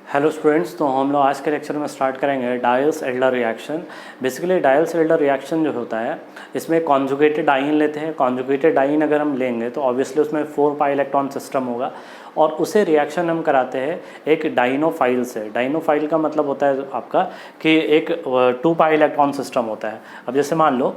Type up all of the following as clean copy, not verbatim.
Hello students, तो हम लोग आज के लेक्चर में स्टार्ट करेंगे dials-Elder reaction. Basically dials-Elder reaction जो होता है इसमें कॉन्जुगेटेड आयन लेते हैं। कॉन्जुगेटेड आयन अगर हम लेंगे तो ऑब्वियसली उसमें 4 पाई इलेक्ट्रॉन सिस्टम होगा और उसे रिएक्शन हम कराते हैं एक डाइनोफाइल से। डाइनोफाइल का मतलब होता है आपका कि एक 2 पाई इलेक्ट्रॉन सिस्टम होता है। अब जैसे मान लो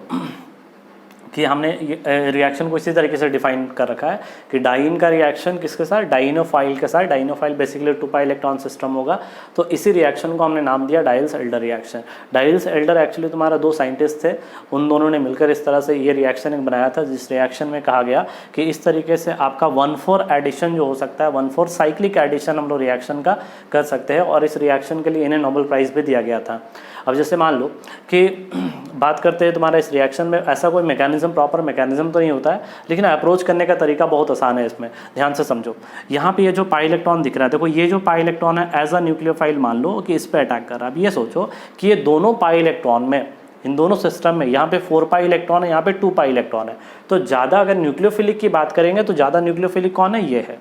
कि हमने रिएक्शन को इसी तरीके से डिफाइन कर रखा है कि डाइन का रिएक्शन किसके साथ, डाइनोफाइल के साथ। Dienophile basically 2 pi electron system होगा, तो इसी रिएक्शन को हमने नाम दिया डायल्स-एल्डर रिएक्शन। डायल्स-एल्डर एक्चुअली तुम्हारा 2 साइंटिस्ट थे, उन दोनों ने मिलकर इस तरह से ये रिएक्शन एक बनाया था, जिस रिएक्शन में कहा गया कि इस तरीके से आपका 1,4 एडिशन जो हो सकता है, 1,4 साइक्लिक एडिशन हम लोग रिएक्शन का कर सकते हैं और इस रिएक्शन के लिए इन्हें नोबेल प्राइज़ भी दिया गया था। अब जैसे मान लो कि बात करते हैं तुम्हारा इस रिएक्शन में ऐसा कोई मैकेनिज्म, प्रॉपर मैकेनिज्म तो नहीं होता है, लेकिन अप्रोच करने का तरीका बहुत आसान है। इसमें ध्यान से समझो, यहाँ पे ये जो पाई इलेक्ट्रॉन दिख रहा है, देखो ये जो पाई इलेक्ट्रॉन है एज अ न्यूक्लियोफाइल मान लो कि इस पे अटैक कर रहा है। अब ये सोचो कि ये दोनों पाई इलेक्ट्रॉन में, इन दोनों सिस्टम में, यहाँ पे 4 पाई इलेक्ट्रॉन है, यहाँ पे 2 पाई इलेक्ट्रॉन है, तो ज़्यादा अगर न्यूक्लियोफिलिक की बात करेंगे तो ज़्यादा न्यूक्लियोफिलिक कौन है, ये है।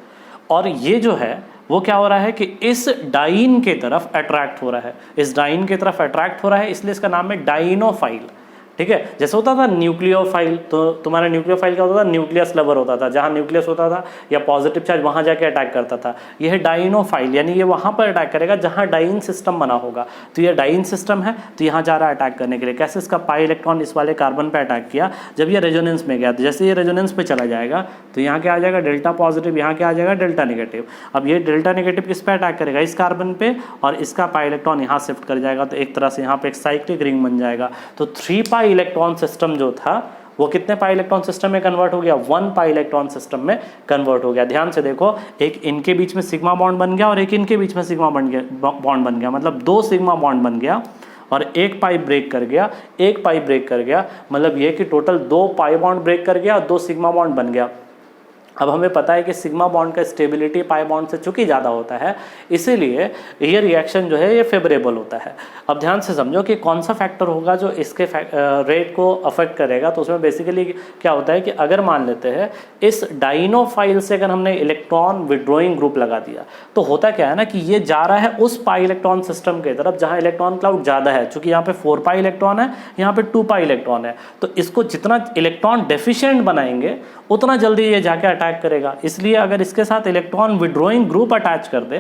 और ये जो है वो क्या हो रहा है कि इस डाइन के तरफ अट्रैक्ट हो रहा है, इस डाइन की तरफ अट्रैक्ट हो रहा है, इसलिए इसका नाम है डाइनोफाइल। ठीक है, जैसे होता था न्यूक्लियोफाइल, तो तुम्हारा न्यूक्लियोफाइल क्या होता था, न्यूक्लियस लवर होता था, जहाँ न्यूक्लियस होता था या पॉजिटिव चार्ज वहाँ जाके अटैक करता था। यह है डाइनोफाइल, यानी ये वहाँ पर अटैक करेगा जहाँ डाइन सिस्टम बना होगा। तो ये डाइन सिस्टम है, तो यहाँ जा रहा है अटैक करने के लिए। कैसे, इसका पाई इलेक्ट्रॉन इस वाले कार्बन पर अटैक किया, जब ये रेजोनेंस में गया, तो जैसे ये रेजोनेंस पे चला जाएगा तो यहाँ क्या आ जाएगा, डेल्टा पॉजिटिव, यहाँ क्या आ जाएगा, डेल्टा नेगेटिव। अब ये डेल्टा नेगेटिव किस पे अटैक करेगा, इस कार्बन पे, और इसका पाई इलेक्ट्रॉन यहाँ शिफ्ट कर जाएगा, तो एक तरह से यहाँ पे एक साइक्लिक रिंग बन जाएगा। तो 3 पाई इलेक्ट्रॉन सिस्टम जो था वो कितने पाई इलेक्ट्रॉन सिस्टम में कन्वर्ट हो गया, 1 पाई इलेक्ट्रॉन सिस्टम में कन्वर्ट हो गया। ध्यान से देखो, एक इनके बीच में सिग्मा बॉन्ड बन गया और एक इनके बीच में सिग्मा बॉन्ड बन गया, मतलब 2 सिग्मा बॉन्ड बन गया और 1 पाई ब्रेक कर गया, 1 पाई ब्रेक कर गया, मतलब ये कि टोटल 2 पाई बॉन्ड ब्रेक कर गया और 2 सिग्मा बॉन्ड बन गया। अब हमें पता है कि सिग्मा बॉन्ड का स्टेबिलिटी पाई बॉन्ड से चूंकि ज़्यादा होता है, इसीलिए ये रिएक्शन जो है ये फेवरेबल होता है। अब ध्यान से समझो कि कौन सा फैक्टर होगा जो इसके रेट को अफेक्ट करेगा। तो उसमें बेसिकली क्या होता है कि अगर मान लेते हैं इस डाइनोफाइल से अगर हमने इलेक्ट्रॉन विड्रॉइंग ग्रुप लगा दिया, तो होता क्या है ना कि ये जा रहा है उस पाई इलेक्ट्रॉन सिस्टम की तरफ जहाँ इलेक्ट्रॉन क्लाउड ज़्यादा है। चूँकि यहाँ पे 4 पाई इलेक्ट्रॉन है, यहाँ पे 2 पाई इलेक्ट्रॉन है, तो इसको जितना इलेक्ट्रॉन डेफिशिएंट बनाएंगे उतना जल्दी ये जाके अटैक करेगा। इसलिए अगर इसके साथ इलेक्ट्रॉन विड्रॉइंग ग्रुप अटैच कर दे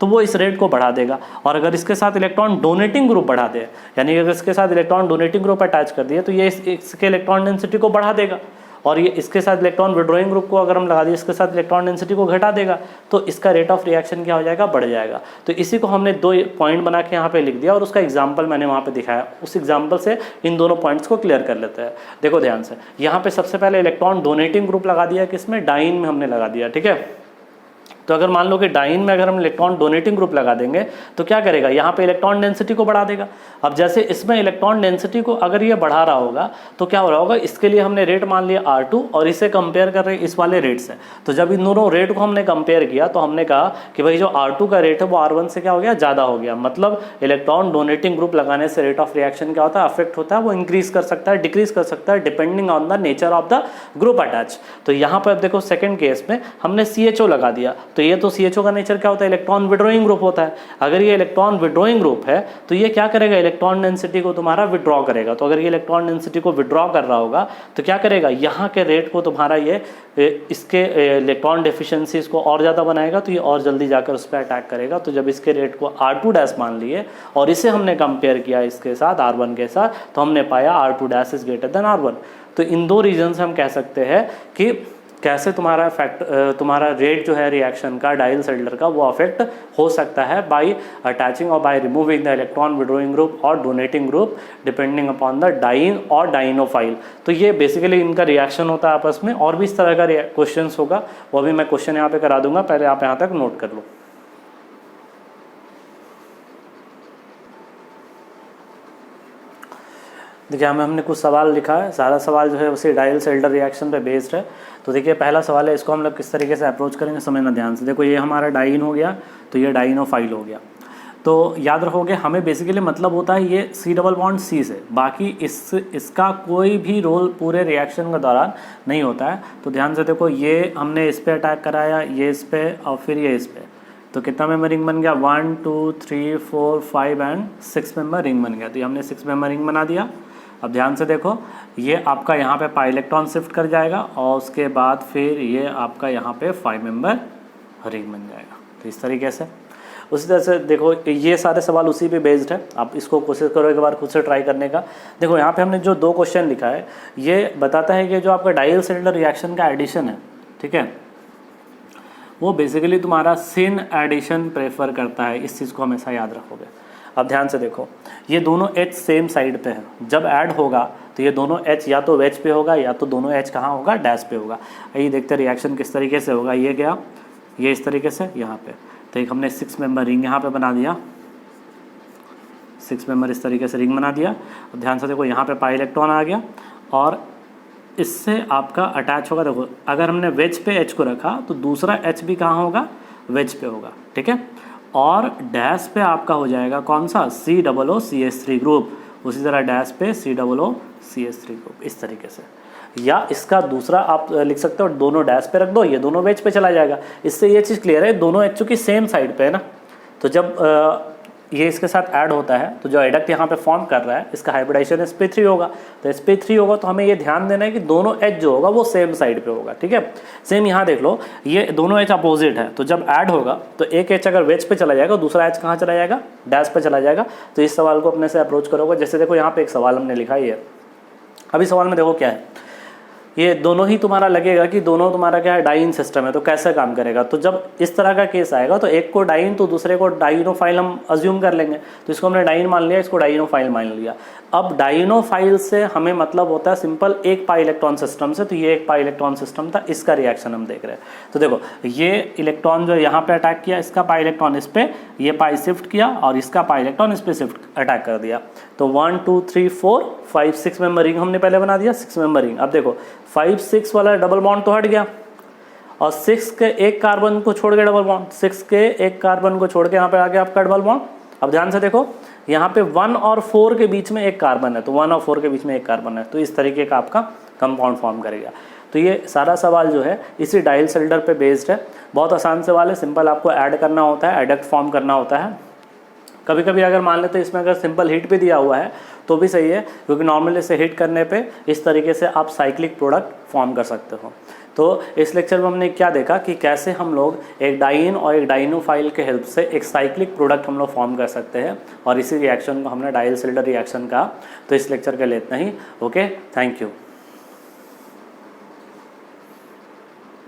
तो वो इस रेट को बढ़ा देगा, और अगर इसके साथ इलेक्ट्रॉन डोनेटिंग ग्रुप बढ़ा दे, यानी अगर इसके साथ इलेक्ट्रॉन डोनेटिंग ग्रुप अटैच कर दिए तो ये इसके इलेक्ट्रॉन डेंसिटी को बढ़ा देगा, और ये इसके साथ इलेक्ट्रॉन विड्रॉइंग ग्रुप को अगर हम लगा दिए इसके साथ इलेक्ट्रॉन डेंसिटी को घटा देगा, तो इसका रेट ऑफ रिएक्शन क्या हो जाएगा, बढ़ जाएगा। तो इसी को हमने 2 पॉइंट बना के यहाँ पे लिख दिया और उसका एग्जांपल मैंने वहाँ पे दिखाया। उस एग्जांपल से इन दोनों पॉइंट्स को क्लियर कर लेते हैं। देखो ध्यान से, यहाँ पे सबसे पहले इलेक्ट्रॉन डोनेटिंग ग्रुप लगा दिया, किसमें, डाइन में हमने लगा दिया। ठीक है, तो अगर मान लो कि डाइन में अगर हम इलेक्ट्रॉन डोनेटिंग ग्रुप लगा देंगे तो क्या करेगा, यहाँ पे इलेक्ट्रॉन डेंसिटी को बढ़ा देगा। अब जैसे इसमें इलेक्ट्रॉन डेंसिटी को अगर ये बढ़ा रहा होगा तो क्या हो रहा होगा, इसके लिए हमने रेट मान लिया R2 और इसे कंपेयर कर रहे इस वाले रेट से। तो जब इन दोनों रेट को हमने कंपेयर किया तो हमने कहा कि भाई जो R2 का रेट है वो R1 से क्या हो गया, ज़्यादा हो गया। मतलब इलेक्ट्रॉन डोनेटिंग ग्रुप लगाने से रेट ऑफ रिएक्शन क्या होता है, अफेक्ट होता है, वो इंक्रीज कर सकता है, डिक्रीज कर सकता है, depending on the nature of the group attach. तो यहाँ पर देखो सेकेंड केस में हमने CHO लगा दिया, तो ये तो CHO का नेचर क्या होता है, इलेक्ट्रॉन विड्रॉइंग ग्रुप होता है। अगर ये इलेक्ट्रॉन विड्रॉइंग ग्रुप है तो ये क्या करेगा, इलेक्ट्रॉन डेंसिटी को तुम्हारा विड्रॉ करेगा। तो अगर ये इलेक्ट्रॉन डेंसिटी को विड्रॉ कर रहा होगा तो क्या करेगा, यहाँ के रेट को तुम्हारा ये इसके इलेक्ट्रॉन डेफिशिएंसीज को और ज़्यादा बनाएगा, तो ये और जल्दी जाकर उस पर अटैक करेगा। तो जब इसके रेट को R2 मान लिए और इसे हमने कंपेयर किया इसके साथ R1 के साथ, तो हमने पाया R2 is greater than R1। तो इन 2 रीजन से हम कह सकते हैं कि कैसे तुम्हारा रेट जो है रिएक्शन का, डायल्स-एल्डर का, वो अफेक्ट हो सकता है बाय अटैचिंग और by removing the electron withdrawing group और donating group depending upon the diene और डाइनोफाइल। तो ये बेसिकली इनका रिएक्शन होता है आपस में। और भी इस तरह का क्वेश्चन होगा, वो भी मैं क्वेश्चन यहाँ पे करा दूंगा, पहले आप यहाँ तक नोट कर लो। देखिए हमें हमने कुछ सवाल लिखा है, सारा सवाल जो है उसी डायल्स-एल्डर रिएक्शन पे बेस्ड है। तो देखिए पहला सवाल है, इसको हम लोग किस तरीके से अप्रोच करेंगे समझना ध्यान से। देखो ये हमारा डाइन हो गया, तो ये डाइनोफाइल हो गया। तो याद रखोगे हमें बेसिकली मतलब होता है ये C+C से, बाकी इसका कोई भी रोल पूरे रिएक्शन के दौरान नहीं होता है। तो ध्यान से देखो, ये हमने इस पर अटैक कराया, ये इस पर और फिर ये इस पर, तो कितना मेंबर रिंग बन गया, 1 2 3 4 5 एंड 6 मेंबर रिंग बन गया। तो ये हमने 6 मेंबर रिंग बना दिया। अब ध्यान से देखो, ये आपका यहाँ पे पाई इलेक्ट्रॉन शिफ्ट कर जाएगा और उसके बाद फिर ये आपका यहाँ पे 5 मेंबर रिंग बन जाएगा। तो इस तरीके से उसी तरह से देखो, ये सारे सवाल उसी पे बेस्ड है। आप इसको कोशिश करो एक बार खुद से ट्राई करने का। देखो यहाँ पे हमने जो 2 क्वेश्चन लिखा है, ये बताता है कि जो आपका डायल सिलेंडर रिएक्शन का एडिशन है, ठीक है, वो बेसिकली तुम्हारा सिन एडिशन प्रेफर करता है। इस चीज़ को हमेशा याद रखोगे। अब ध्यान से देखो, ये दोनों H सेम साइड पे हैं। जब ऐड होगा तो ये दोनों H या तो वेज पे होगा या तो दोनों H कहाँ होगा, डैश पे होगा। आइए देखते रिएक्शन किस तरीके से होगा। ये गया, ये इस तरीके से यहाँ पे, तो एक हमने 6 मेंबर रिंग यहाँ पे बना दिया, 6 मेंबर इस तरीके से रिंग बना दिया। अब ध्यान से देखो, यहाँ पे पाई इलेक्ट्रॉन आ गया और इससे आपका अटैच होगा। देखो अगर हमने वेज पे H को रखा तो दूसरा H भी कहाँ होगा, वेज पे होगा, ठीक है। और डैश पे आपका हो जाएगा कौन सा, COOCH3 ग्रुप। उसी तरह डैश पे COOCH3 ग्रुप, इस तरीके से। या इसका दूसरा आप लिख सकते हो, दोनों डैश पे रख दो, ये दोनों वेज पे चला जाएगा। इससे ये चीज़ क्लियर है, दोनों एक्चुअली सेम साइड पे है ना। तो जब ये इसके साथ ऐड होता है तो जो एडक्ट यहाँ पे फॉर्म कर रहा है, इसका हाइब्रिडाइजेशन sp3 होगा। तो sp3 होगा तो हमें ये ध्यान देना है कि दोनों H जो होगा वो सेम साइड पे होगा, ठीक है। सेम यहाँ देख लो, ये दोनों H अपोजिट है। तो जब ऐड होगा तो एक H अगर वेज पे चला जाएगा, दूसरा H कहाँ चला जाएगा, डैश पे चला जाएगा। तो इस सवाल को अपने से अप्रोच करोगे। जैसे देखो यहाँ पे एक सवाल हमने लिखा ही है। अभी सवाल में देखो क्या है, ये दोनों ही तुम्हारा लगेगा कि दोनों तुम्हारा क्या है, डाइन सिस्टम है। तो कैसे काम करेगा, तो जब इस तरह का केस आएगा तो एक को डाइन तो दूसरे को डाइनोफाइल हम अज्यूम कर लेंगे। तो इसको हमने डाइन मान लिया, इसको डाइनोफाइल मान लिया। अब डाइनोफाइल से हमें मतलब होता है सिंपल एक पाई इलेक्ट्रॉन सिस्टम से। तो ये एक पाई इलेक्ट्रॉन सिस्टम था, इसका रिएक्शन हम देख रहे हैं। तो देखो ये इलेक्ट्रॉन जो यहाँ पे अटैक किया, इसका पाई इलेक्ट्रॉन इस पे, ये पाई शिफ्ट किया और इसका पाई इलेक्ट्रॉन इस पे शिफ्ट अटैक कर दिया। तो 1 2 3 4 5 6 मेंबर रिंग हमने पहले बना दिया, 6 मेंबर रिंग। अब देखो 5 6 वाला डबल बॉन्ड तो हट गया और 6 के एक कार्बन को छोड़ के डबल बॉन्ड, 6 के एक कार्बन को छोड़ के यहाँ पे आ गया आपका डबल बॉन्ड। अब ध्यान से देखो, यहाँ पे 1 और 4 के बीच में एक कार्बन है, तो 1 और 4 के बीच में एक कार्बन है। तो इस तरीके का आपका कंपाउंड फॉर्म करेगा। तो ये सारा सवाल जो है इसी डायल सिलेंडर पे बेस्ड है। बहुत आसान सवाल है, सिंपल आपको ऐड करना होता है, एडक्ट फॉर्म करना होता है। कभी कभी अगर मान लेते इसमें अगर सिंपल हीट भी दिया हुआ है तो भी सही है, क्योंकि नॉर्मली इसे हीट करने पे इस तरीके से आप साइक्लिक प्रोडक्ट फॉर्म कर सकते हो। तो इस लेक्चर में हमने क्या देखा कि कैसे हम लोग एक डाइन और एक डाइनोफाइल के हेल्प से एक साइक्लिक प्रोडक्ट हम लोग फॉर्म कर सकते हैं, और इसी रिएक्शन को हमने डायल सिलेंडर रिएक्शन कहा। तो इस लेक्चर के लिए इतना ही। Okay, thank you.